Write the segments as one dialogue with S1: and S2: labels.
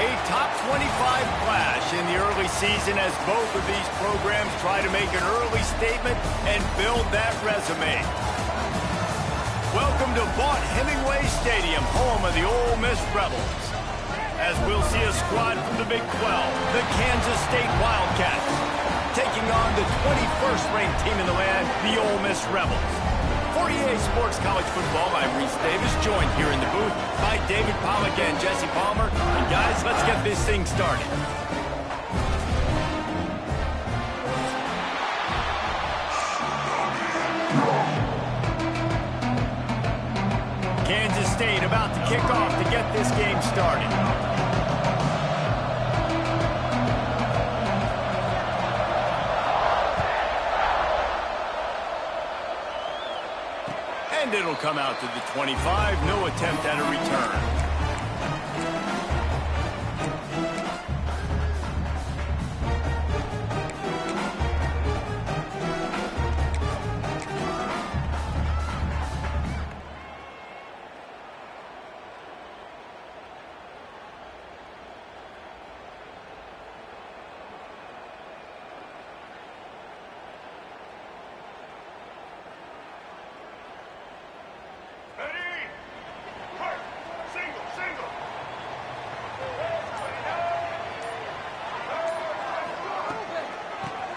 S1: A top 25 clash in the early season as both of these programs try to make an early statement and build that resume. Welcome to Vaught-Hemingway Stadium, home of the Ole Miss Rebels. As we'll see a squad from the Big 12, the Kansas State Wildcats, taking on the 21st ranked team in the land, the Ole Miss Rebels. For EA Sports College Football, I'm Reese Davis, joined here in the booth by David Pollack and Jesse Palmer. And guys, let's get this thing started. Kansas State about to kick off to get this game started. And it'll come out to the 25. No attempt at a return.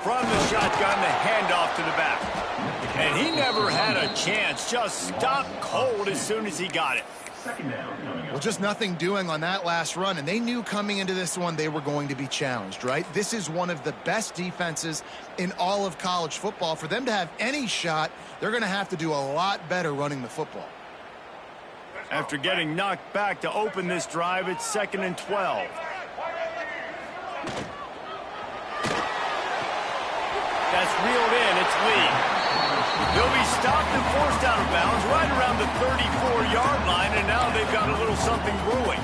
S1: From the shotgun, the handoff to the back. And he never had a chance. Just stopped cold as soon as he got it.
S2: Well, just nothing doing on that last run, and they knew coming into this one they were going to be challenged, right? This is one of the best defenses in all of college football. For them to have any shot, they're going to have to do a lot better running the football.
S1: After getting knocked back to open this drive, it's 2nd and 12. That's reeled in. It's Lee. They'll be stopped and forced out of bounds right around the 34-yard line, and now they've got a little something brewing.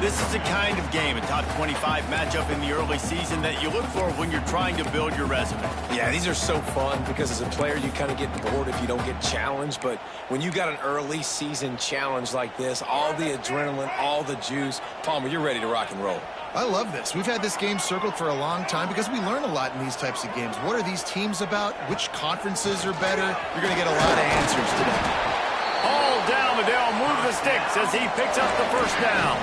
S1: This is the kind of game, a top 25 matchup in the early season, that you look for when you're trying to build your resume.
S3: Yeah, these are so fun because as a player you kind of get bored if you don't get challenged, but when you got an early season challenge like this, all the adrenaline, all the juice, Palmer, you're ready to rock and roll.
S2: I love this. We've had this game circled for a long time because we learn a lot in these types of games. What are these teams about? Which conferences are better? You're going to get a lot of answers today.
S1: All down, Liddell move the sticks as he picks up the first down.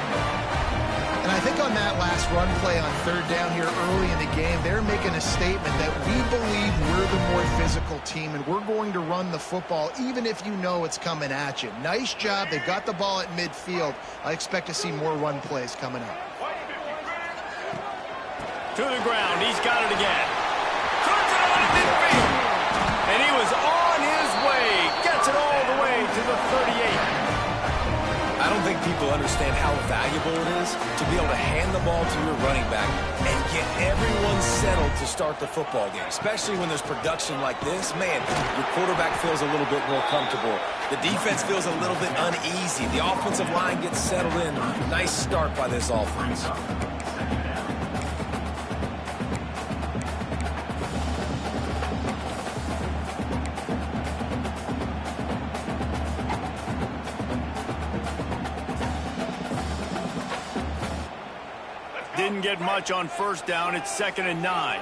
S2: And I think on that last run play on 3rd down here early in the game, they're making a statement that we believe we're the more physical team and we're going to run the football even if you know it's coming at you. Nice job. They've got the ball at midfield. I expect to see more run plays coming up.
S1: To the ground. He's got it again. Turns it on midfield. And he was on his way. Gets it all the way to the 38.
S3: I don't think people understand how valuable it is to be able to hand the ball to your running back and get everyone settled to start the football game, especially when there's production like this. Man, your quarterback feels a little bit more comfortable. The defense feels a little bit uneasy. The offensive line gets settled in. Nice start by this offense.
S1: Didn't get much on 1st down. It's 2nd and 9.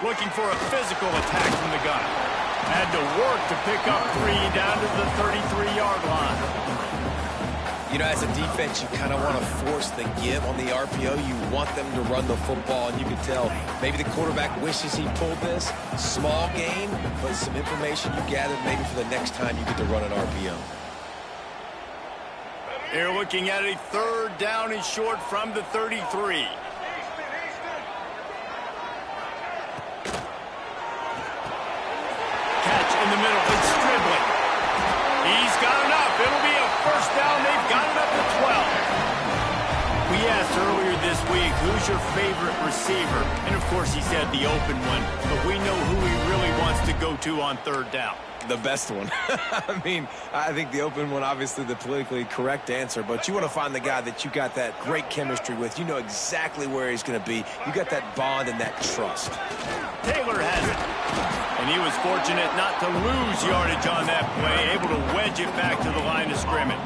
S1: Looking for a physical attack from the gun. Had to work to pick up 3 down to the 33-yard line.
S3: You know, as a defense, you kind of want to force the give on the RPO. You want them to run the football, and you can tell maybe the quarterback wishes he pulled this. Small game, but some information you gathered maybe for the next time you get to run an RPO.
S1: They're looking at a 3rd down and short from the 33. Catch in the middle. It's Stribley. He's got enough. It'll be a 1st down. They've got it up to 12. We asked earlier this week, who's your favorite receiver? And, of course, he said the open one. But we know who he really wants to go to on 3rd down.
S3: The best one. I mean, I think the open one, obviously the politically correct answer, but you want to find the guy that you got that great chemistry with. You know exactly where he's going to be. You got that bond and that trust.
S1: Taylor has it. And he was fortunate not to lose yardage on that play, able to wedge it back to the line of scrimmage.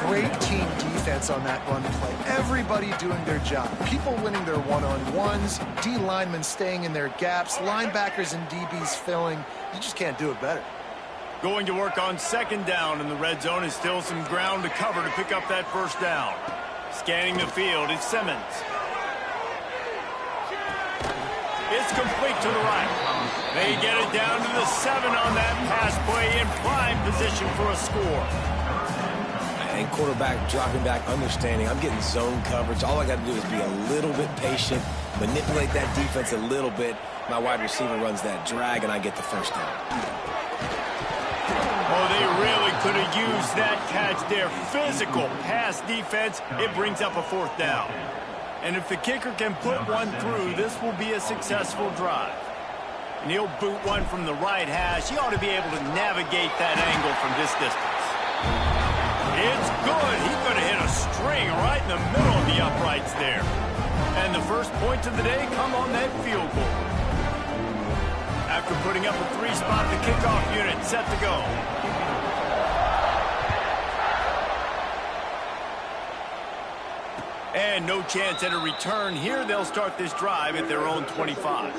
S2: great team defense on that run play. Everybody doing their job. People winning their one-on-ones, D linemen staying in their gaps, linebackers and DBs filling. You just can't do it better.
S1: Going to work on second down in the red zone is still some ground to cover to pick up that first down. Scanning the field, it's Simmons. It's complete to the right. They get it down to the 7 on that pass play in prime position for a score.
S3: And quarterback dropping back, understanding I'm getting zone coverage. All I got to do is be a little bit patient, manipulate that defense a little bit. My wide receiver runs that drag, and I get the first down.
S1: Oh, they really could have used that catch there. Physical pass defense. It brings up a fourth down. And if the kicker can put one through, this will be a successful drive. And he'll boot one from the right hash. He ought to be able to navigate that angle from this distance. It's good. He could have hit a string right in the middle of the uprights there. And the first points of the day come on that field goal. After putting up a 3-spot, the kickoff unit set to go. And no chance at a return here. They'll start this drive at their own 25.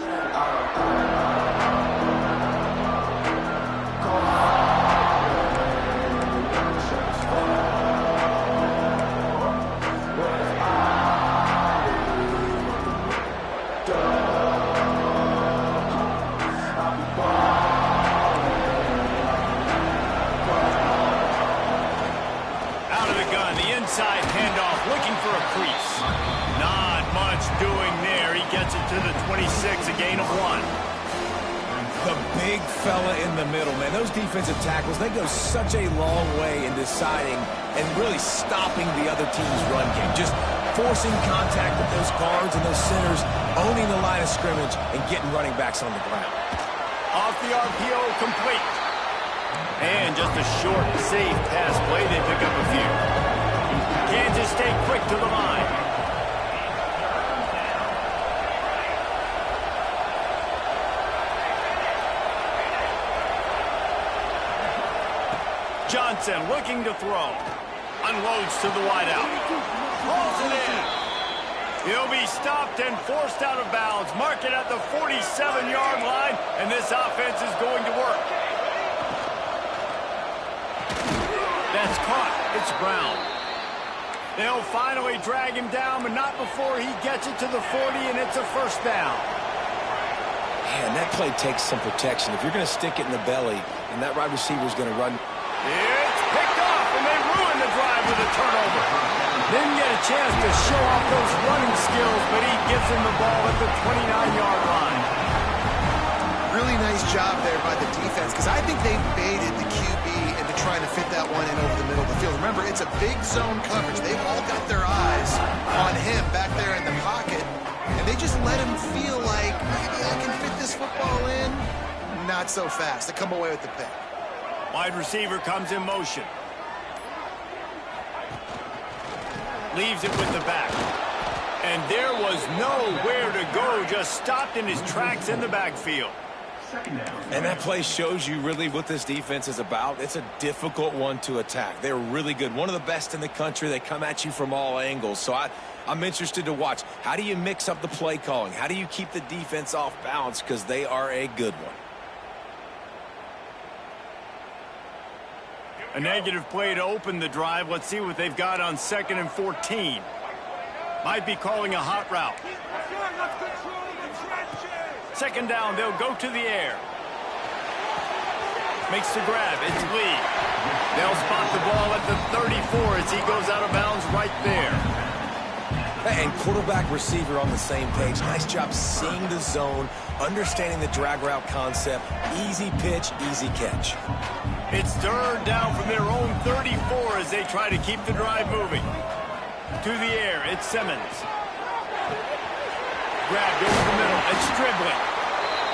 S1: Out of the gun, the inside handoff, looking for a crease. Not much doing there. He gets it to the 26, a gain of 1.
S3: The big fella in the middle, man. Those defensive tackles, they go such a long way in deciding and really stopping the other team's run game. Just forcing contact with those guards and those centers, owning the line of scrimmage, and getting running backs on the ground.
S1: Off the RPO, complete. And just a short, safe pass play. They pick up a few. Kansas State quick to the line. Johnson looking to throw. Unloads to the wideout. Pulls it in. He'll be stopped and forced out of bounds. Mark it at the 47-yard line, and this offense is going to work. That's caught. It's Brown. They'll finally drag him down, but not before he gets it to the 40, and it's a first down.
S3: Man, that play takes some protection. If you're going to stick it in the belly, and that wide receiver is going to run.
S1: It's picked off, and they ruin the drive with a turnover. Didn't get a chance to show off those running skills, but he gives him the ball at the 29-yard line.
S2: Really nice job there by the defense, because I think they baited the QB into trying to fit that one in over the middle of the field. Remember, it's a big zone coverage. They've all got their eyes on him back there in the pocket, and they just let him feel like, maybe I can fit this football in. Not so fast. They come away with the pick.
S1: Wide receiver comes in motion. Leaves it with the back. And there was nowhere to go. Just stopped in his tracks in the backfield.
S3: And that play shows you really what this defense is about. It's a difficult one to attack. They're really good. One of the best in the country. They come at you from all angles. So I'm interested to watch. How do you mix up the play calling? How do you keep the defense off balance? Because they are a good one.
S1: A negative play to open the drive. Let's see what they've got on 2nd and 14. Might be calling a hot route. Second down, they'll go to the air. Makes the grab, it's Lee. They'll spot the ball at the 34 as he goes out of bounds right there.
S3: And quarterback receiver on the same page. Nice job seeing the zone, understanding the drag route concept. Easy pitch, easy catch.
S1: It's third down from their own 34 as they try to keep the drive moving. To the air, it's Simmons. Grabbed over the middle, it's dribbling.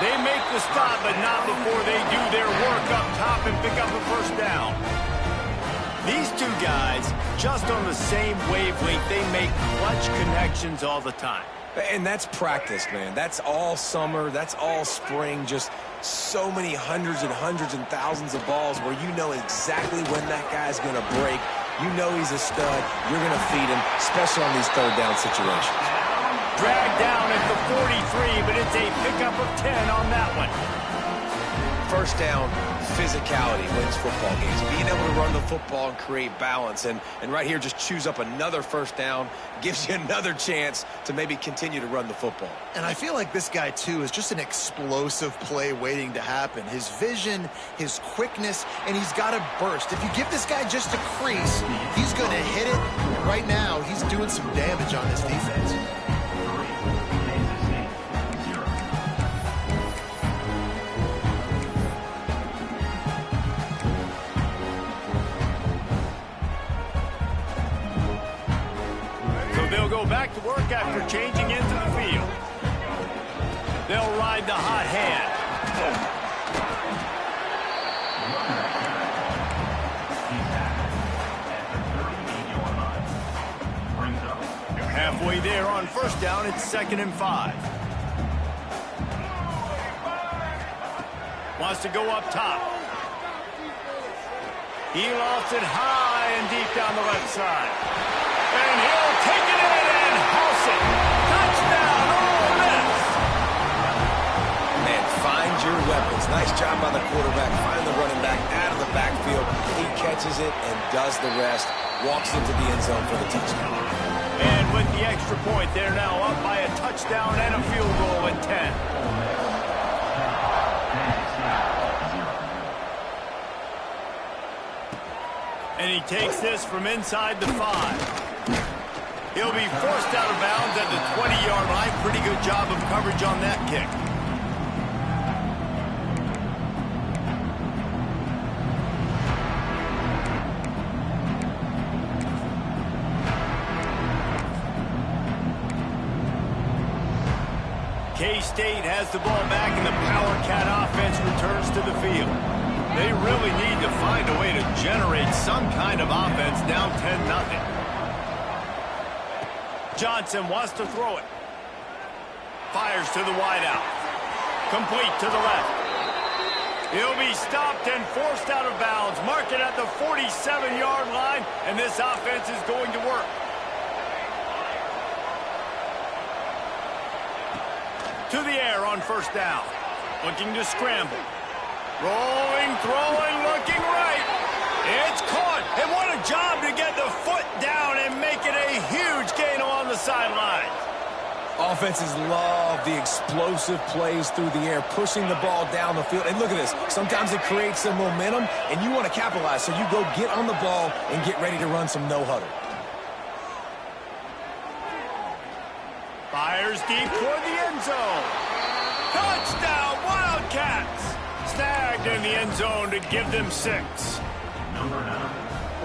S1: They make the stop, but not before they do their work up top and pick up a first down. These two guys, just on the same wavelength, they make clutch connections all the time.
S3: And that's practice, man. That's all summer. That's all spring. Just so many hundreds and thousands of balls where you know exactly when that guy's going to break you know he's a stud. You're going to feed him, especially on these third down situations.
S1: Dragged down at the 43, but it's a pickup of 10 on that one.
S3: First down, physicality wins football games. Being able to run the football and create balance. And right here, just choose up another first down. Gives you another chance to maybe continue to run the football.
S2: And I feel like this guy, too, is just an explosive play waiting to happen. His vision, his quickness, and he's got a burst. If you give this guy just a crease, he's going to hit it. Right now, he's doing some damage on this defense.
S1: They'll go back to work after changing into the field. They'll ride the hot hand. Halfway there on first down, it's 2nd and 5. Wants to go up top. He lost it high and deep down the left side. And he'll take it in and house it. Touchdown, Ole Miss.
S3: Man, find your weapons. Nice job by the quarterback. Find the running back out of the backfield. He catches it and does the rest. Walks into the end zone for the touchdown.
S1: And with the extra point, they're now up by a touchdown and a field goal at 10. And he takes this from inside the 5. He'll be forced out of bounds at the 20-yard line. Pretty good job of coverage on that kick. K-State has the ball back, and the Power Cat offense returns to the field. They really need to find a way to generate some kind of offense down 10-0. Johnson wants to throw it. Fires to the wideout. Complete to the left. He'll be stopped and forced out of bounds. Mark it at the 47-yard line, and this offense is going to work. To the air on first down. Looking to scramble. Rolling, throwing, looking right. It's caught. And what a job to get the foot down and make it a huge gain along the sideline.
S3: Offenses love the explosive plays through the air, pushing the ball down the field. And look at this. Sometimes it creates some momentum, and you want to capitalize. So you go get on the ball and get ready to run some no-huddle.
S1: Fires deep toward the end zone. Touchdown, Wildcats. Snagged in the end zone to give them 6.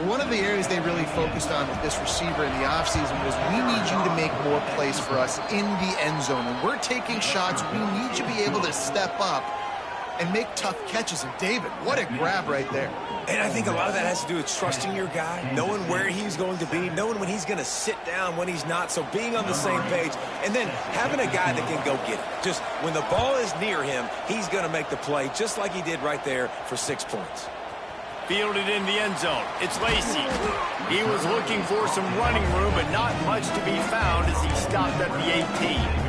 S2: One of the areas they really focused on with this receiver in the offseason was we need you to make more plays for us in the end zone. When we're taking shots, we need you to be able to step up and make tough catches. And David, what a grab right there.
S3: And I think a lot of that has to do with trusting your guy, knowing where he's going to be, knowing when he's going to sit down, when he's not. So being on the same page, and then having a guy that can go get it. Just when the ball is near him, he's going to make the play just like he did right there for 6 points.
S1: Fielded in the end zone. It's Lacey. He was looking for some running room, but not much to be found as he stopped at the 18.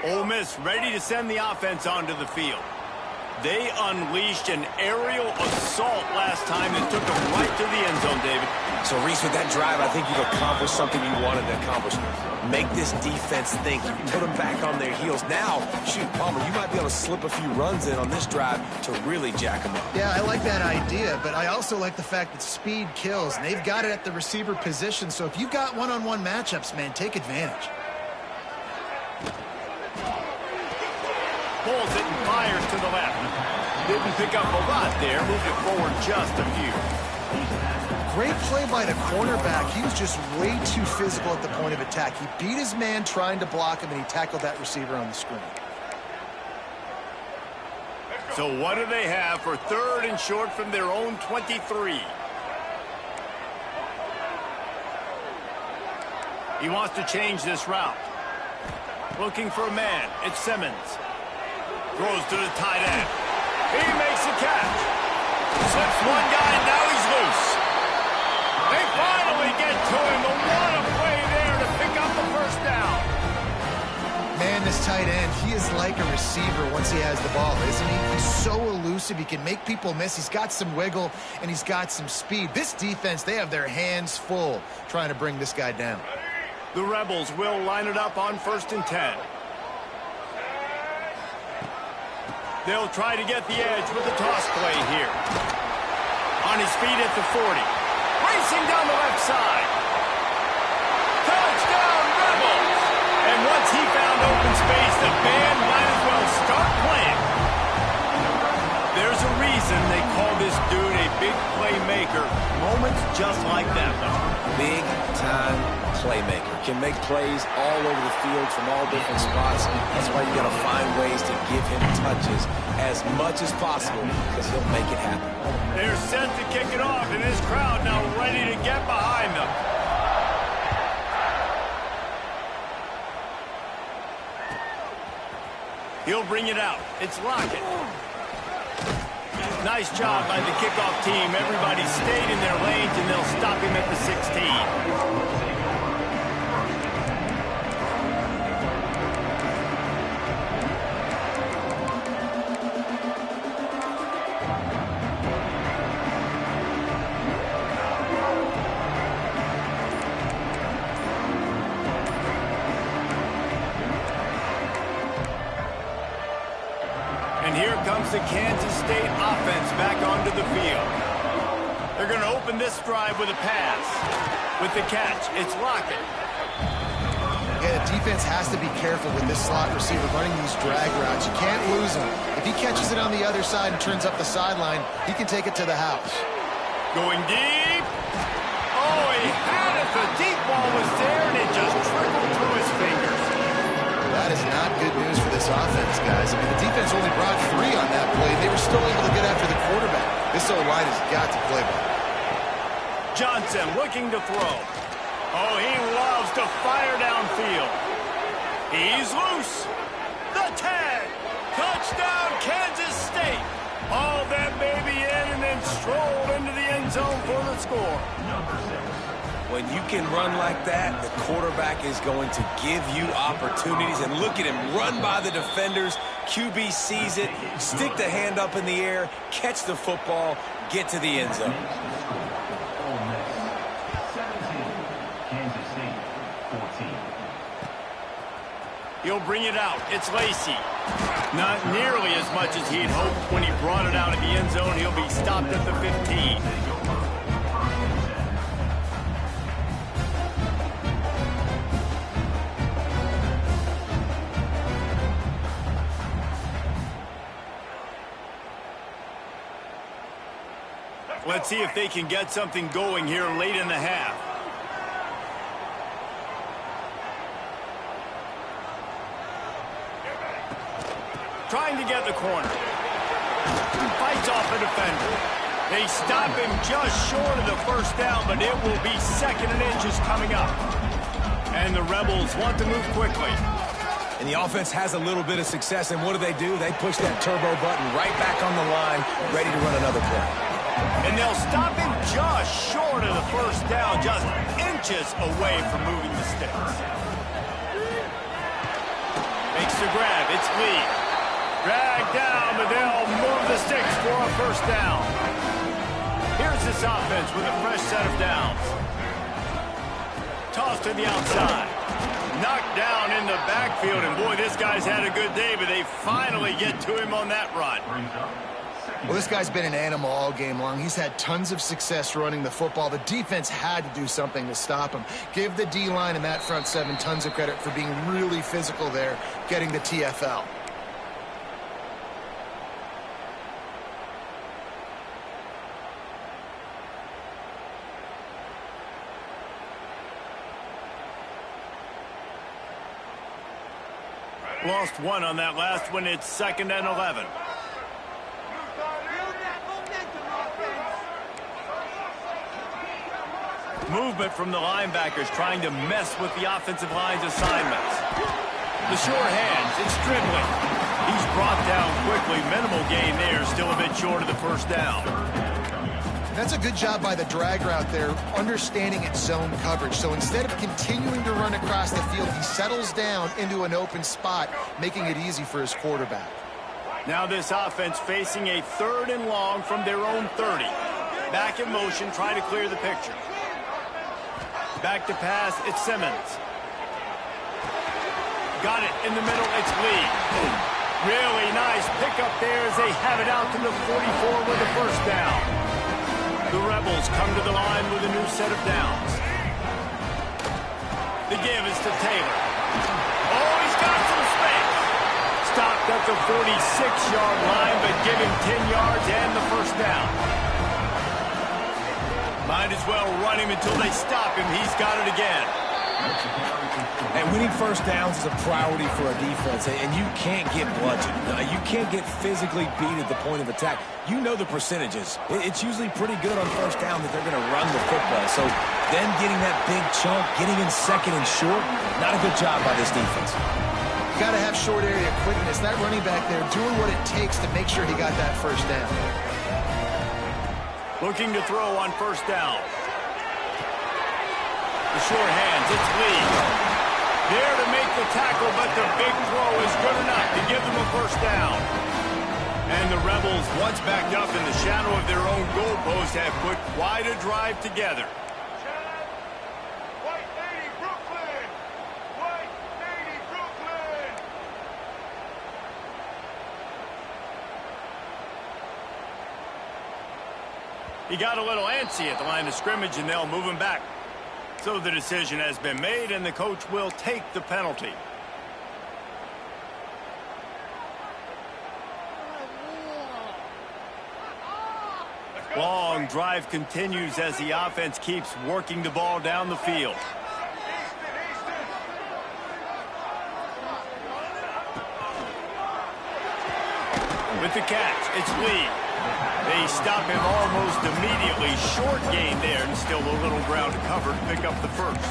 S1: Ole Miss ready to send the offense onto the field. They unleashed an aerial assault last time that took them right to the end zone, David.
S3: So, Reese, with that drive, I think you've accomplished something you wanted to accomplish. Make this defense think. You put them back on their heels. Now, shoot, Palmer, you might be able to slip a few runs in on this drive to really jack them up.
S2: Yeah, I like that idea, but I also like the fact that speed kills, and they've got it at the receiver position. So if you've got one-on-one matchups, man, take advantage.
S1: Pulls it and fires to the left. Didn't pick up a lot there. Moved it forward just a few.
S2: Great play by the cornerback. He was just way too physical at the point of attack. He beat his man trying to block him, and he tackled that receiver on the screen.
S1: So what do they have for 3rd and short from their own 23? He wants to change this route. Looking for a man. It's Simmons. Throws to the tight end. He makes a catch. Slips one guy, now he's loose. They finally get to him, but what a play there to pick up the first down.
S2: Man, this tight end, he is like a receiver once he has the ball, isn't he? He's so elusive, he can make people miss. He's got some wiggle, and he's got some speed. This defense, they have their hands full trying to bring this guy down.
S1: The Rebels will line it up on 1st and 10. They'll try to get the edge with the toss play here. On his feet at the 40. Racing down the left side. Touchdown, Rebels! And once he found open space, the band might as well start playing. There's a reason they call this dude a big playmaker. Moments just like that one.
S3: Big-time playmaker. Can make plays all over the field from all different spots. That's why you got to find ways to give him touches as much as possible because he'll make it happen.
S1: They're set to kick it off, and this crowd now ready to get behind them. He'll bring it out. It's Lockett. Nice job by the kickoff team. Everybody stayed in their lanes, and they'll stop him at the 16. Here comes the Kansas State offense back onto the field. They're going to open this drive with a pass. With the catch, it's Lockett.
S2: Yeah, the defense has to be careful with this slot receiver running these drag routes. You can't lose him. If he catches it on the other side and turns up the sideline, he can take it to the house.
S1: Going deep. Oh, he had it. The deep ball was there, and it just trickled through his fingers.
S2: That is not good news for this offense, guys. I mean, the defense only brought 3 on that play. They were still able to get after the quarterback. This O-line has got to play better.
S1: Johnson looking to throw. Oh, he loves to fire downfield. He's loose. The 10. Touchdown, Kansas State. All that baby in and then strolled into the end zone for the score.
S3: When you can run like that, the quarterback is going to give you opportunities. And look at him run by the defenders. QB sees it, stick the hand up in the air, catch the football, get to the end zone.
S1: He'll bring it out. It's Lacey. Not nearly as much as he'd hoped when he brought it out of the end zone. He'll be stopped at the 15. Let's see if they can get something going here late in the half. Trying to get the corner. Fights off a defender. They stop him just short of the first down, but it will be 2nd and inches coming up. And the Rebels want to move quickly.
S3: And the offense has a little bit of success, and what do? They push that turbo button right back on the line, ready to run another play.
S1: And they'll stop him just short of the first down, just inches away from moving the sticks. Makes the grab. It's Lee. Dragged down, but they'll move the sticks for a first down. Here's this offense with a fresh set of downs. Toss to the outside. Knocked down in the backfield, and boy, this guy's had a good day, but they finally get to him on that run.
S2: Well, this guy's been an animal all game long. He's had tons of success running the football. The defense had to do something to stop him. Give the D-line and that front 7 tons of credit for being really physical there, getting the TFL.
S1: Lost 1 on that last one. It's 2nd and 11. Movement from the linebackers trying to mess with the offensive line's assignments. The sure hands, it's dribbling. He's brought down quickly. Minimal gain there, still a bit short of the first down.
S2: That's a good job by the drag route there, understanding its zone coverage. So instead of continuing to run across the field, he settles down into an open spot, making it easy for his quarterback.
S1: Now this offense facing a 3rd and long from their own 30. Back in motion, try to clear the picture. Back to pass, it's Simmons. Got it in the middle, it's Lee. Really nice pickup there as they have it out to the 44 with the first down. The Rebels come to the line with a new set of downs. The give is to Taylor. Oh, he's got some space. Stopped at the 46-yard line, but give him 10 yards and the first down. Might as well run him until they stop him. He's got it again.
S3: And winning first downs is a priority for a defense, and you can't get bludgeoned. You can't get physically beat at the point of attack. You know the percentages. It's usually pretty good on first down that they're going to run the football. So them getting that big chunk, getting in second and short, not a good job by this defense.
S2: You got to have short area quickness. That running back there doing what it takes to make sure he got that first down.
S1: Looking to throw on first down. The short hands, it's Lee. There to make the tackle, but the big throw is good enough to give them a first down. And the Rebels, once backed up in the shadow of their own goalpost, have put quite a drive together.
S4: White Lady Brooklyn! White Lady Brooklyn!
S1: He got a little antsy at the line of scrimmage, and they'll move him back. So the decision has been made, and the coach will take the penalty. Long drive continues as the offense keeps working the ball down the field. With the catch, it's Lee. They stop him almost immediately. Short gain there, and still a little ground to cover to pick up the first.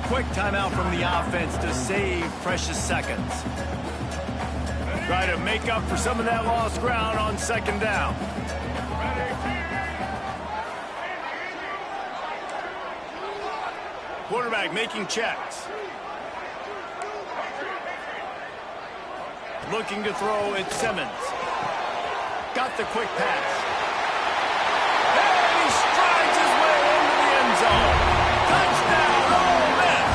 S1: Quick timeout from the offense to save precious seconds. Try to make up for some of that lost ground on second down. Quarterback making checks. Looking to throw, it's Simmons. Got the quick pass. And he strides his way into the end zone. Touchdown, Ole Miss!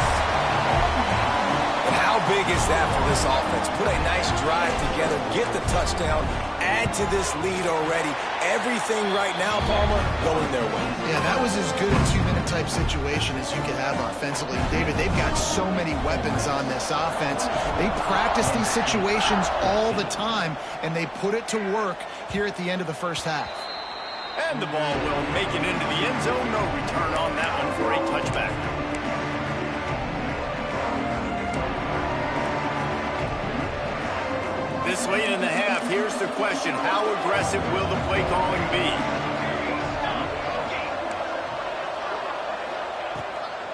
S3: And how big is that for this offense? Put a nice drive together, get the touchdown, add to this lead already. Everything right now, Palmer, going their way.
S2: Yeah, that was as good a 2-minute type situation as you could have offensively. David, they've got so many weapons on this offense. They practice these situations all the time, and they put it to work here at the end of the first half.
S1: And the ball will make it into the end zone. No return on that one for a touchback. This late in the half, here's the question. How aggressive will the play calling be?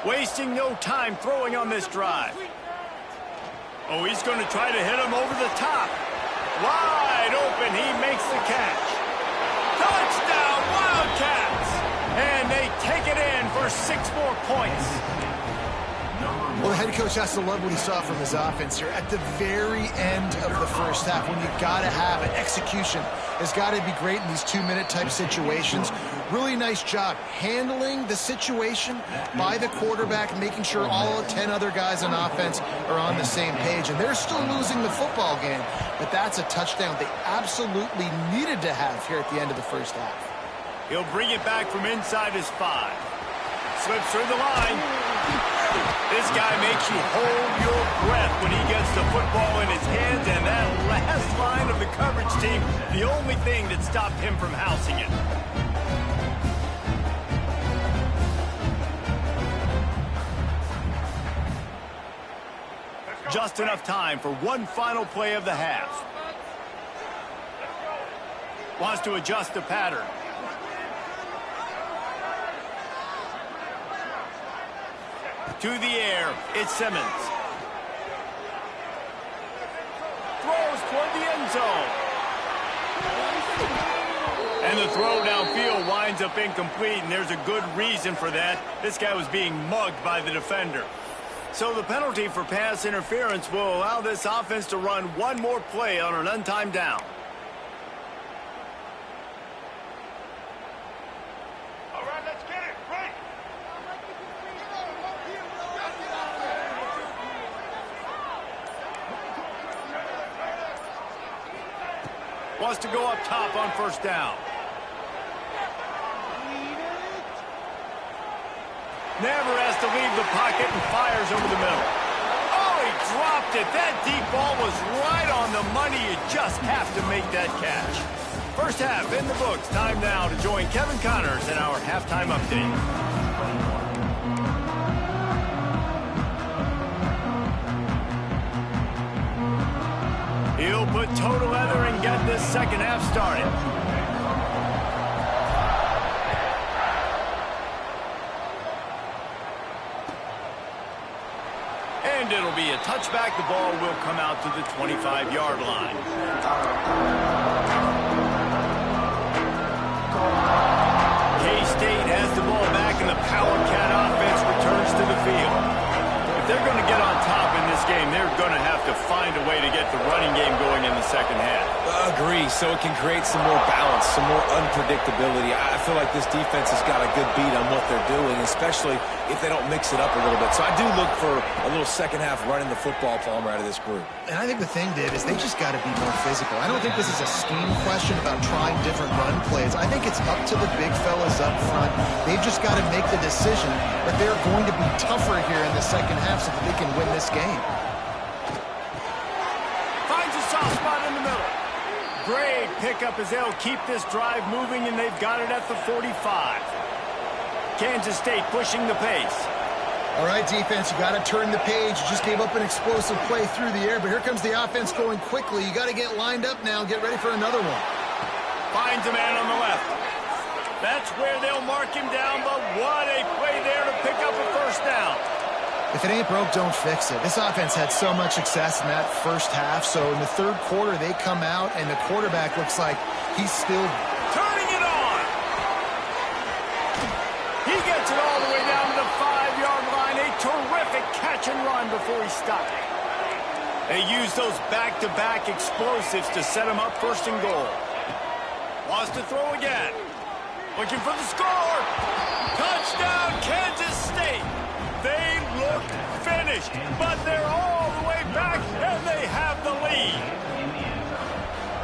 S1: Wasting no time throwing on this drive. Oh, he's going to try to hit him over the top. Wide open, he makes the catch. Touchdown, Wildcats! And they take it in for 6 more points.
S2: Well, the head coach has to love what he saw from his offense here at the very end of the first half. When you got to have it, execution has got to be great in these 2-minute type situations. Really nice job handling the situation by the quarterback, making sure all 10 other guys on offense are on the same page. And they're still losing the football game, but that's a touchdown they absolutely needed to have here at the end of the first half.
S1: He'll bring it back from inside his 5. Slips through the line. This guy makes you hold your breath when he gets the football in his hands, and that last line of the coverage team, the only thing that stopped him from housing it. Just enough time for one final play of the half. Wants to adjust the pattern. To the air, it's Simmons. Throws toward the end zone. And the throw downfield winds up incomplete, and there's a good reason for that. This guy was being mugged by the defender. So the penalty for pass interference will allow this offense to run one more play on an untimed down.
S4: All right, let's get it. Right.
S1: Wants to go up top on first down. Never has to leave the pocket and fires over the middle. Oh, he dropped it. That deep ball was right on the money. You just have to make that catch. First half in the books. Time now to join Kevin Connors in our halftime update. He'll put toe to leather and get this second half started. And it'll be a touchback. The ball will come out to the 25-yard line. K-State has the ball back, and the Power Cat offense returns to the field. If they're going to get on top in this game, they're going to have to find a way to get the running game going in the second half.
S3: Agree, so it can create some more balance, some more unpredictability. I feel like this defense has got a good beat on what they're doing, especially if they don't mix it up a little bit. So I do look for a little second half running the football, Palmer, out of this group.
S2: And I think the thing, Dave, is they just got to be more physical. I don't think this is a scheme question about trying different run plays. I think it's up to the big fellas up front. They've just got to make the decision that they're going to be tougher here in the second half so that they can win this game.
S1: Finds a soft spot in the middle. Great pickup as they'll keep this drive moving, and they've got it at the 45. Kansas State pushing the pace.
S2: All right, defense, you got to turn the page. You just gave up an explosive play through the air, but here comes the offense going quickly. You got to get lined up now and get ready for another one.
S1: Finds a man on the left. That's where they'll mark him down, but what a play there to pick up a first down.
S2: If it ain't broke, don't fix it. This offense had so much success in that first half, so in the third quarter, they come out, and the quarterback looks like he's still
S1: turning it on. He gets it all the way down to the 5-yard line. A terrific catch and run before he stopped. They use those back-to-back explosives to set him up first and goal. Wants to throw again. Looking for the score. Touchdown, Kansas State. They look finished, but they're all the way back, and they have the lead.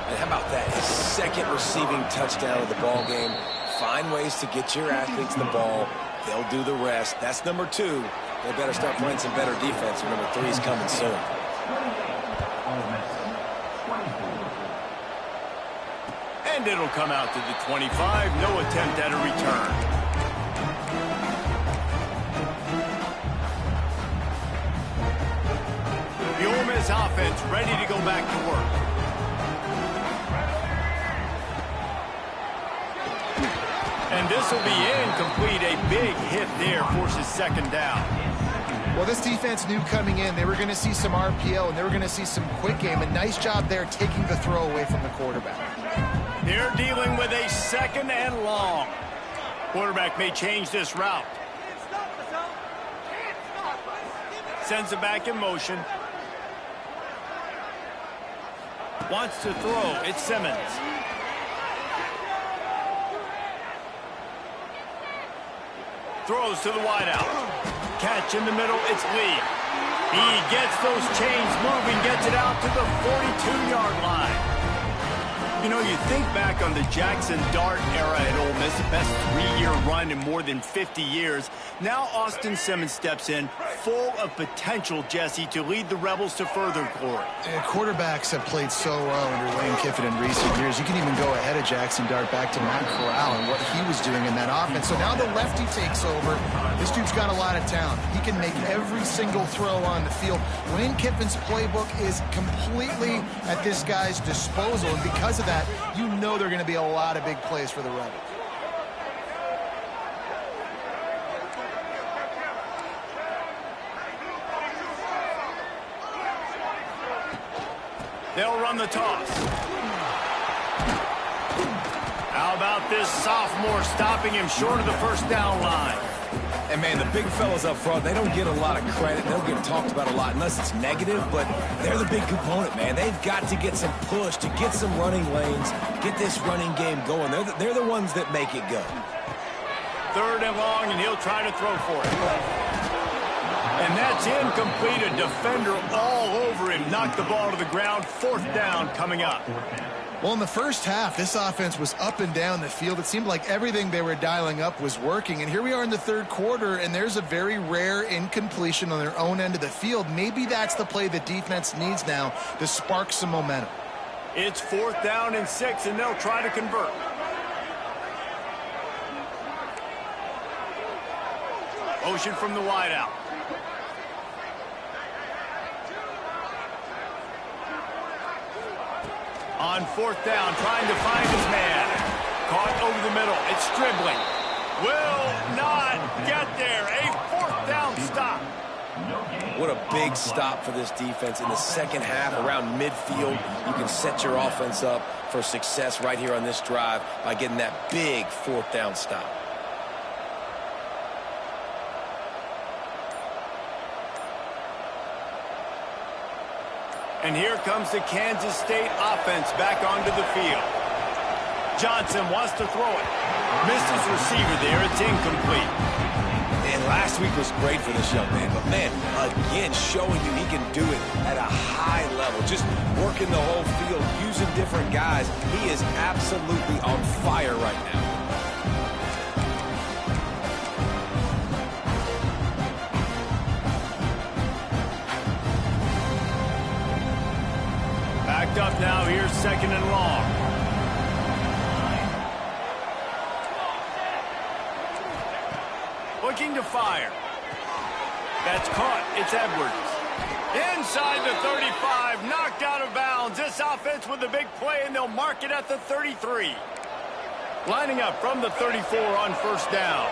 S3: And how about that? His second receiving touchdown of the ball game. Find ways to get your athletes the ball. They'll do the rest. That's number 2. They better start playing some better defense. Number 3 is coming soon.
S1: And it'll come out to the 25. No attempt at a return. The Ole Miss offense ready to go back to work. And this will be incomplete. A big hit there forces second down.
S2: Well, this defense knew coming in they were going to see some RPO and they were going to see some quick game. A nice job there taking the throw away from the quarterback.
S1: They're dealing with a second and long. Quarterback may change this route. Sends it back in motion. Wants to throw. It's Simmons. Throws to the wideout. Catch in the middle. It's Lee. He gets those chains moving, gets it out to the 42-yard line. You know, you think back on the Jackson Dart era at Ole Miss, the best 3-year run in more than 50 years. Now Austin Simmons steps in, full of potential, Jesse, to lead the Rebels to further glory.
S2: Quarterbacks have played so well under Lane Kiffin in recent years. You can even go ahead of Jackson Dart back to Matt Corral and what he was doing in that offense. So now the lefty takes over. This dude's got a lot of talent. He can make every single throw on the field. Lane Kiffin's playbook is completely at this guy's disposal, and because of that, you know there are going to be a lot of big plays for the Rebels.
S1: They'll run the toss. How about this sophomore stopping him short of the first down line?
S3: And, man, the big fellas up front, they don't get a lot of credit. They don't get talked about a lot unless it's negative, but they're the big component, man. They've got to get some push, to get some running lanes, get this running game going. They're the ones that make it go.
S1: 3rd and long, and he'll try to throw for it. And that's incomplete. A defender all over him. Knocked the ball to the ground. 4th down coming up.
S2: Well, in the first half, this offense was up and down the field. It seemed like everything they were dialing up was working. And here we are in the 3rd quarter, and there's a very rare incompletion on their own end of the field. Maybe that's the play the defense needs now to spark some momentum.
S1: It's 4th down and 6, and they'll try to convert. Motion from the wideout. On 4th down, trying to find his man. Caught over the middle. It's dribbling. Will not get there. A 4th down stop.
S3: What a big stop for this defense in the second half around midfield. You can set your offense up for success right here on this drive by getting that big 4th down stop.
S1: And here comes the Kansas State offense back onto the field. Johnson wants to throw it. Misses receiver there. It's incomplete.
S3: And last week was great for this young man. But, man, again, showing you he can do it at a high level. Just working the whole field, using different guys. He is absolutely on fire right now.
S1: Backed up now. Here's 2nd and long. Looking to fire. That's caught. It's Edwards. Inside the 35. Knocked out of bounds. This offense with a big play, and they'll mark it at the 33. Lining up from the 34 on 1st down.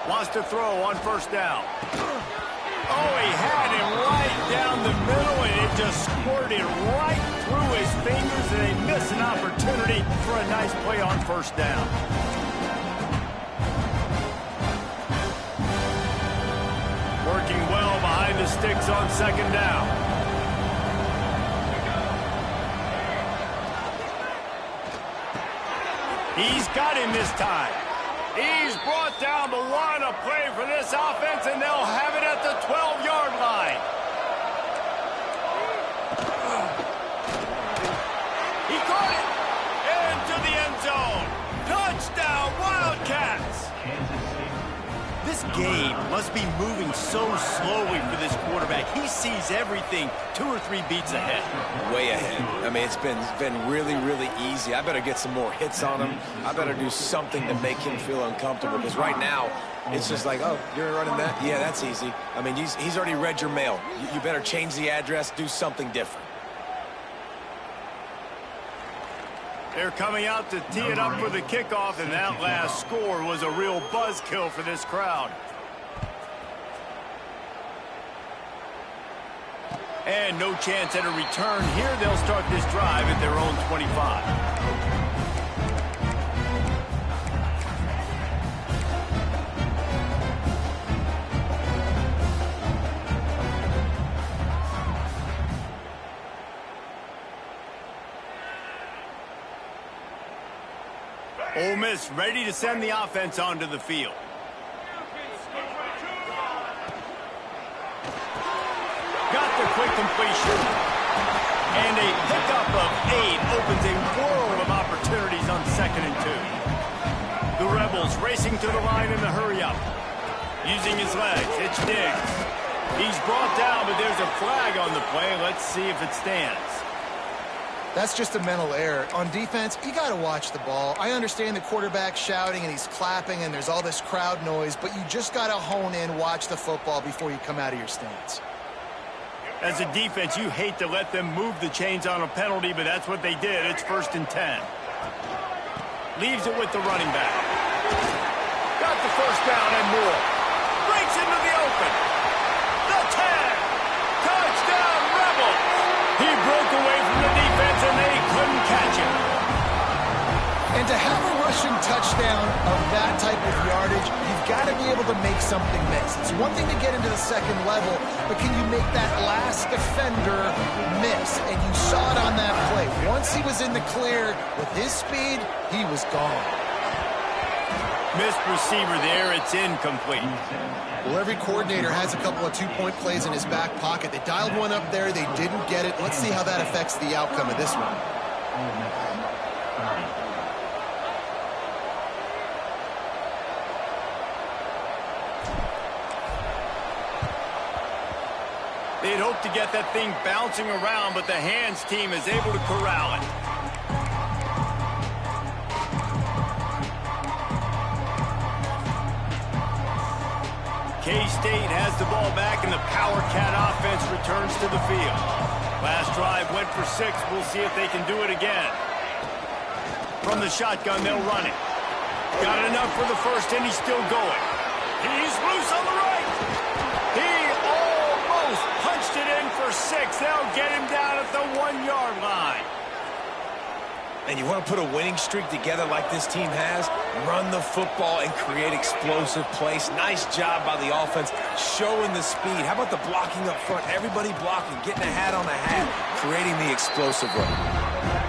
S1: Wants to throw on 1st down. Oh, he had him right down the middle, and it just squirted right through his fingers, and they miss an opportunity for a nice play on 1st down. Working well behind the sticks on 2nd down. He's got him this time. He's brought down, but what a play for this offense, and they'll have it at the 12-yard line. He caught it into the end zone. Touchdown, Wildcats. This game must be moving so slowly for this quarterback. He sees everything 2 or 3 beats ahead.
S3: Way ahead. I mean, it's been really, really easy. I better get some more hits on him. I better do something to make him feel uncomfortable, because right now it's just like, oh, you're running that? Yeah, that's easy. I mean, he's already read your mail. You better change the address, do something different.
S1: They're coming out to tee it up for the kickoff, and that last score was a real buzzkill for this crowd. And no chance at a return here. They'll start this drive at their own 25. Ole Miss ready to send the offense onto the field. Got the quick completion. And a pickup of 8 opens a world of opportunities on 2nd and 2. The Rebels racing to the line in the hurry-up. Using his legs, it's Diggs. He's brought down, but there's a flag on the play. Let's see if it stands.
S2: That's just a mental error. On defense, you got to watch the ball. I understand the quarterback shouting and he's clapping and there's all this crowd noise, but you just got to hone in, watch the football before you come out of your stance.
S1: As a defense, you hate to let them move the chains on a penalty, but that's what they did. It's 1st and 10. Leaves it with the running back. Got the first down and more. Breaks into the open. The 10. Touchdown, Rebels. He broke away from the defense, and they couldn't catch him.
S2: And to have a rushing touchdown of that type of yardage, you've got to be able to make something miss. It's one thing to get into the second level, but can you make that last defender miss? And you saw it on that play. Once he was in the clear, with his speed, he was gone.
S1: Missed receiver there. It's incomplete.
S2: Well, every coordinator has a couple of two-point plays in his back pocket. They dialed one up there. They didn't get it. Let's see how that affects the outcome of this one.
S1: They'd hoped to get that thing bouncing around, but the hands team is able to corral it. K-State has the ball back, and the Power Cat offense returns to the field. Last drive went for 6. We'll see if they can do it again. From the shotgun, they'll run it. Got enough for the first, and he's still going. He's loose on the right. He almost punched it in for 6. They'll get him down at the 1-yard line.
S3: And you want to put a winning streak together like this team has? Run the football and create explosive plays. Nice job by the offense, showing the speed. How about the blocking up front? Everybody blocking, getting a hat on a hat, creating the explosive run.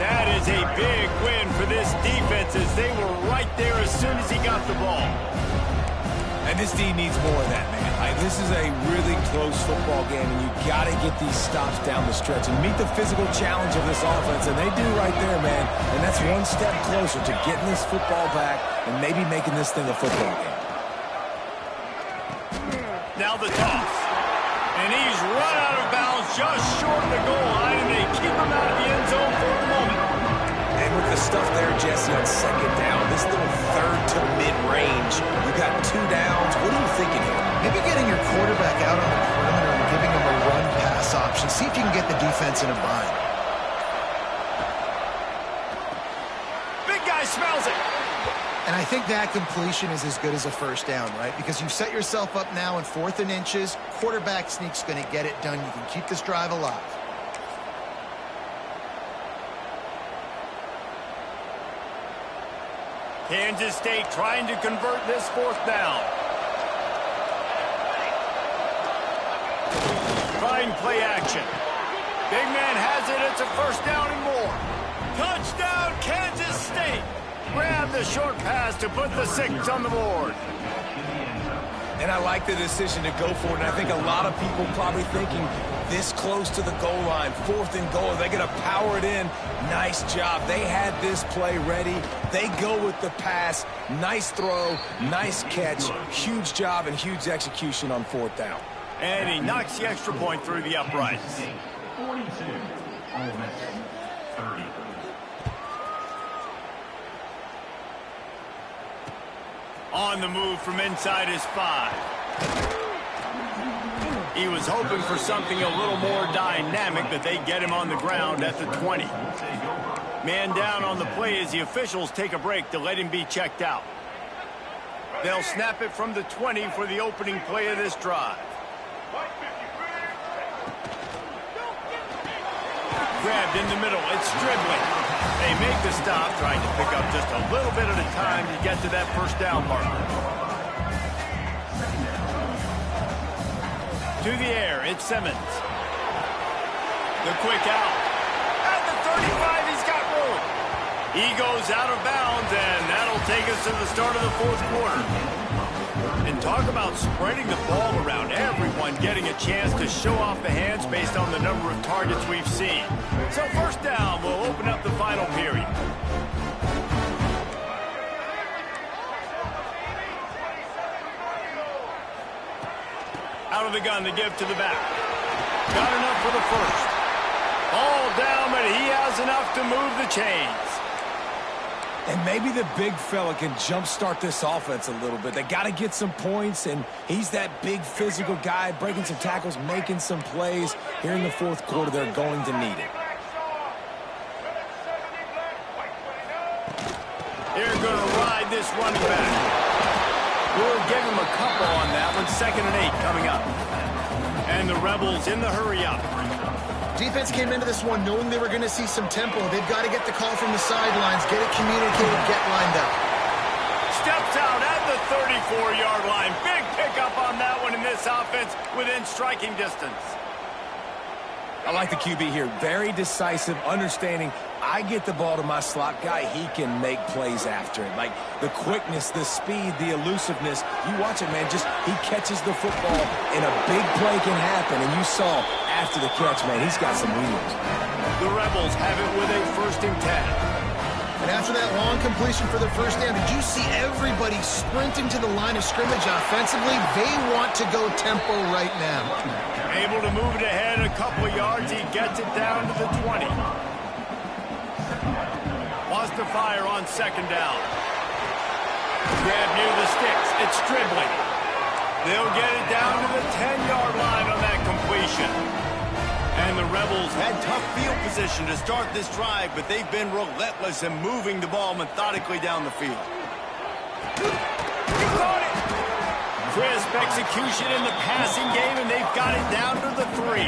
S1: That is a big win for this defense, as they were right there as soon as he got the ball.
S3: And this D needs more of that, man. This is a really close football game, and you got to get these stops down the stretch and meet the physical challenge of this offense, and they do right there, man. And that's one step closer to getting this football back and maybe making this thing a football game.
S1: Now the toss. And he's run out of bounds just short of the goal line, and they keep him out of the end zone for the moment.
S3: And with the stuff there, Jesse, on second down, this little third to mid-range, you got 2 downs. What are you thinking here?
S2: Maybe getting your quarterback out on the perimeter and giving him a run-pass option. See if you can get the defense in a bind.
S1: Big guy smells it.
S2: And I think that completion is as good as a first down, right? Because you've set yourself up now in 4th and inches. Quarterback sneak's going to get it done. You can keep this drive alive.
S1: Kansas State trying to convert this 4th down. Fine play action. Big man has it. It's a first down and more. Touchdown, Kansas State. Grab the short pass to put the 6 on the board.
S3: And I like the decision to go for it. And I think a lot of people probably thinking this close to the goal line, 4th and goal, they're going to power it in. Nice job. They had this play ready. They go with the pass. Nice throw, nice catch. Huge job and huge execution on 4th down.
S1: And he knocks the extra point through the uprights.
S5: 42, Ole Miss, 30.
S1: On the move from inside his 5. He was hoping for something a little more dynamic, but they get him on the ground at the 20. Man down on the play as the officials take a break to let him be checked out. They'll snap it from the 20 for the opening play of this drive. Grabbed in the middle. It's dribbling. They make the stop, trying to pick up just a little bit at a time to get to that first down marker. To the air, it's Simmons. The quick out. At the 35, he's got room. He goes out of bounds, and that'll take us to the start of the 4th quarter. And talk about spreading the ball around. Everyone getting a chance to show off the hands based on the number of targets we've seen. So first down will open up the final period. Out of the gun to give to the back. Got enough for the first. All down, but he has enough to move the chains.
S3: And maybe the big fella can jumpstart this offense a little bit. They got to get some points, and he's that big physical guy, breaking some tackles, making some plays. Here in the 4th quarter, they're going to need it.
S1: They're going to ride this running back. We'll give him a couple on that one. 2nd and 8 coming up. And the Rebels in the hurry-up.
S2: Defense came into this one knowing they were going to see some tempo. They've got to get the call from the sidelines, get it communicated, get lined up.
S1: Steps out at the 34-yard line. Big pickup on that one in this offense within striking distance.
S3: I like the QB here. Very decisive, understanding I get the ball to my slot guy, he can make plays after it. Like the quickness, the speed, the elusiveness. You watch it, man, just he catches the football and a big play can happen. And you saw after the catch, man, he's got some wheels.
S1: The Rebels have it with a 1st and 10.
S2: And after that long completion for their first down, did you see everybody sprinting to the line of scrimmage offensively? They want to go tempo right now.
S1: Able to move it ahead a couple of yards. He gets it down to the 20. Wants to fire on 2nd down. Grab near the sticks. It's dribbling. They'll get it down to the 10-yard line on that completion. And the Rebels had tough field position to start this drive, but they've been relentless in moving the ball methodically down the field. He caught it! Crisp execution in the passing game, and they've got it down to the 3.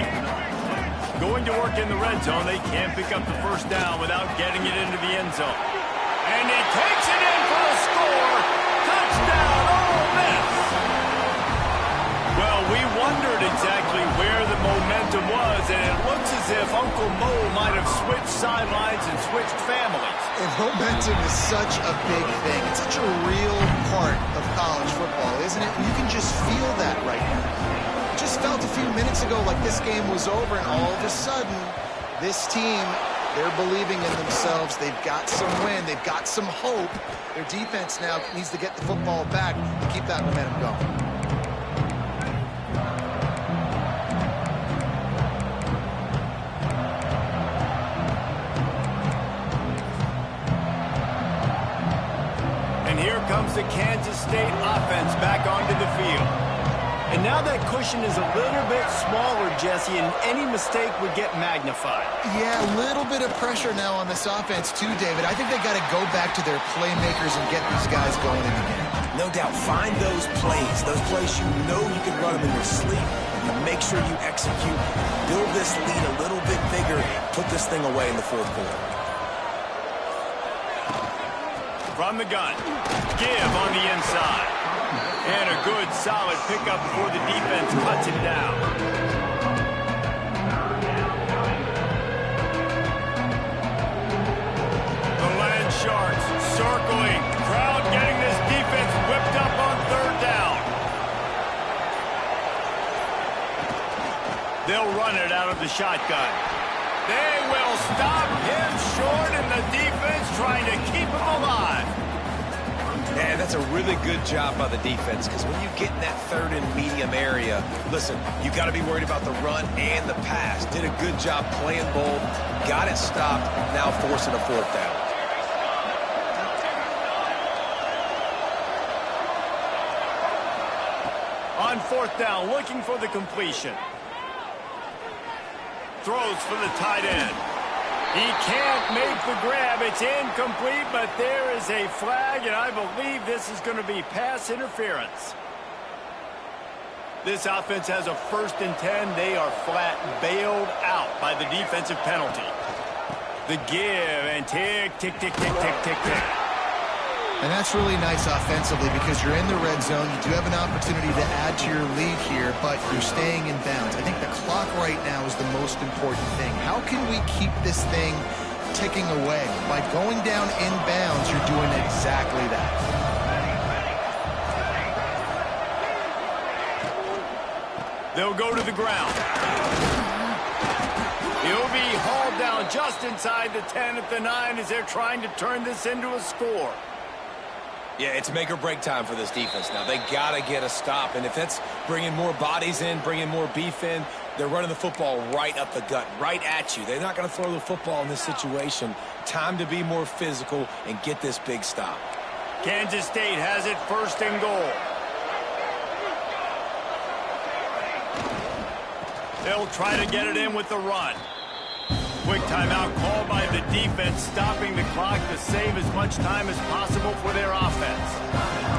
S1: Going to work in the red zone, they can't pick up the 1st down without getting it into the end zone. And he takes it in for a score. Touchdown, Ole Miss! Well, we wondered exactly where the momentum was, and it looks as if Uncle Mo might have switched sidelines and switched families.
S2: And momentum is such a big thing. It's such a real part of college football, isn't it? And you can just feel that right now. It just felt a few minutes ago like this game was over, and all of a sudden, this team, they're believing in themselves. They've got some win. They've got some hope. Their defense now needs to get the football back to keep that momentum going.
S1: Comes the Kansas State offense back onto the field. And now that cushion is a little bit smaller, Jesse, and any mistake would get magnified.
S2: Yeah, a little bit of pressure now on this offense too, David. I think they got to go back to their playmakers and get these guys going in the game.
S3: No doubt, find those plays you know you can run them in your sleep. You make sure you execute, build this lead a little bit bigger, put this thing away in the 4th quarter.
S1: From the gun, give on the inside. And a good, solid pickup before the defense cuts him down. The Land Sharks circling. Crowd getting this defense whipped up on 3rd down. They'll run it out of the shotgun. They will stop him short, and the defense trying to keep him alive.
S3: Man, that's a really good job by the defense, because when you get in that 3rd and medium area, listen, you got to be worried about the run and the pass. Did a good job playing both, got it stopped, now forcing a 4th down.
S1: On 4th down, looking for the completion. Throws for the tight end. He can't make the grab. It's incomplete, but there is a flag, and I believe this is going to be pass interference. This offense has a 1st and 10. They are flat bailed out by the defensive penalty. The give, and tick, tick, tick, tick, tick, tick, tick.
S2: And that's really nice offensively because you're in the red zone. You do have an opportunity to add to your lead here, but you're staying in bounds. I think the clock right now is the most important thing. How can we keep this thing ticking away? By going down in bounds, you're doing exactly that.
S1: They'll go to the ground. He'll be hauled down just inside the 10 at the 9 as they're trying to turn this into a score.
S3: Yeah, it's make or break time for this defense now. They got to get a stop, and if that's bringing more bodies in, bringing more beef in, they're running the football right up the gut, right at you. They're not going to throw the football in this situation. Time to be more physical and get this big stop.
S1: Kansas State has it 1st and goal. They'll try to get it in with the run. Quick timeout called by the defense, stopping the clock to save as much time as possible for their offense.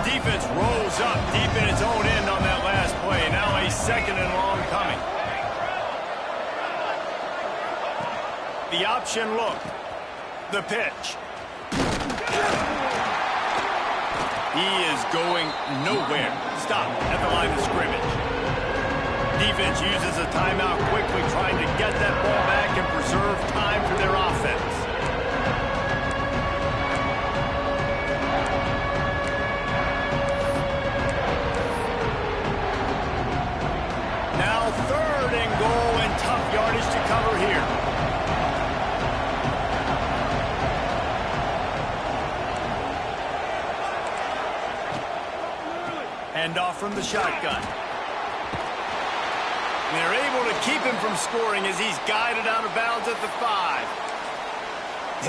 S1: Defense rolls up, 2nd and long coming. The option look. The pitch. He is going nowhere. Stop at the line of scrimmage. Defense uses a timeout quickly, trying to get that ball back and preserve time for their offense. Now 3rd and goal and tough yardage to cover here. Handoff from the shotgun. They're able to keep him from scoring as he's guided out of bounds at the 5.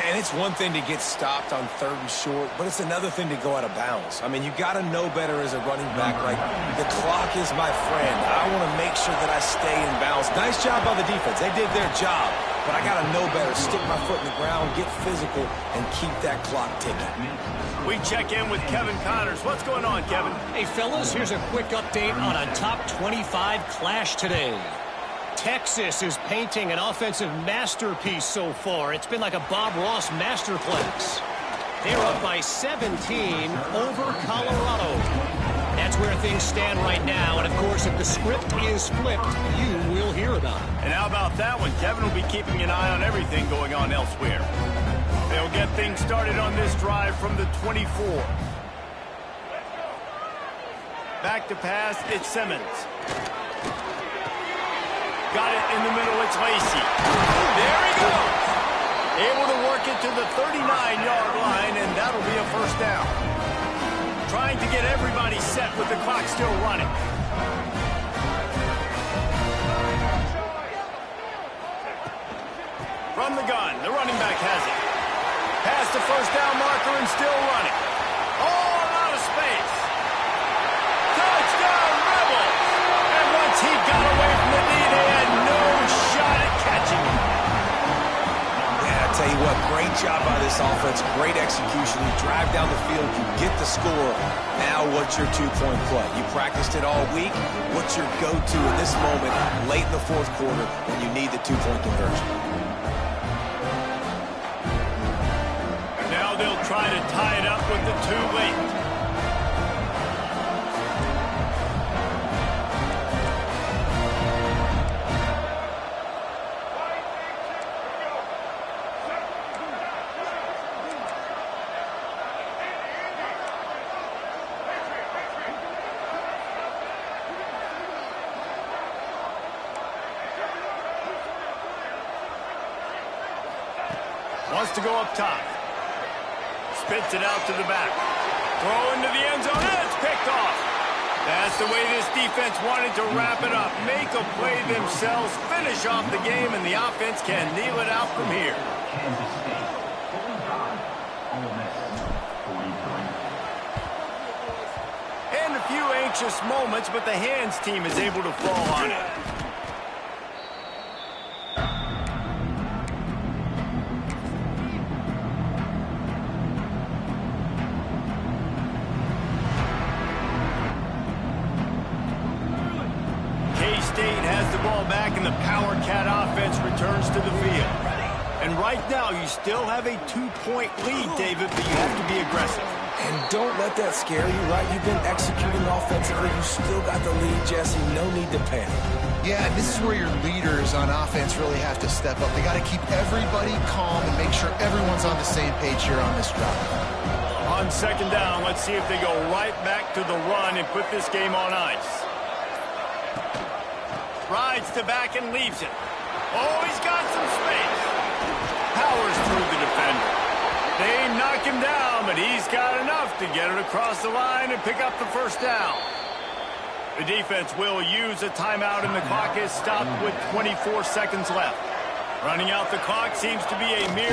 S3: And it's one thing to get stopped on 3rd and short, but it's another thing to go out of bounds. I mean, you got to know better as a running back. Like, the clock is my friend. I want to make sure that I stay in bounds. Nice job by the defense. They did their job. But I got to know better. Stick my foot in the ground, get physical, and keep that clock ticking.
S1: We check in with Kevin Connors. What's going on, Kevin?
S6: Hey, fellas, here's a quick update on a top 25 clash today. Texas is painting an offensive masterpiece so far. It's been like a Bob Ross masterclass. They're up by 17 over Colorado. That's where things stand right now. And, of course, if the script is flipped, you will hear about it.
S1: And how about that one? Kevin will be keeping an eye on everything going on elsewhere. They'll get things started on this drive from the 24. Back to pass, it's Simmons. Got it in the middle, it's Lacy. There he goes! Able to work it to the 39-yard line, and that'll be a 1st down. Trying to get everybody set with the clock still running. From the gun, the running back has it. Past the 1st down marker and still running. Oh, a lot of space. Touchdown, Rebels! And once he got away from the knee, they had no shot at catching him.
S3: Yeah, I tell you what, great job by this offense. Great execution. You drive down the field, you get the score. Now what's your 2-point play? You practiced it all week. What's your go-to in this moment late in the 4th quarter when you need the 2-point conversion?
S1: They'll try to tie it up with the 2 late. Wants to go up top. Spits it out to the back. Throw into the end zone, and it's picked off. That's the way this defense wanted to wrap it up. Make a play themselves, finish off the game, and the offense can kneel it out from here.
S5: Kansas State, 45. Ole Miss, 43.
S1: And a few anxious moments, but the hands team is able to fall on it. K-State has the ball back, and the Power Cat offense returns to the field. And right now, you still have a 2-point lead, David, but you have to be aggressive.
S3: And don't let that scare you, right? You've been executing offensively. You still got the lead, Jesse. No need to panic.
S2: Yeah, and this is where your leaders on offense really have to step up. They got to keep everybody calm and make sure everyone's on the same page here on this drive.
S1: On 2nd down, let's see if they go right back to the run and put this game on ice. Rides the back and leaves it. Oh, he's got some space. Powers through the defender. They knock him down, but he's got enough to get it across the line and pick up the 1st down. The defense will use a timeout, and the clock is stopped with 24 seconds left. Running out the clock seems to be a mere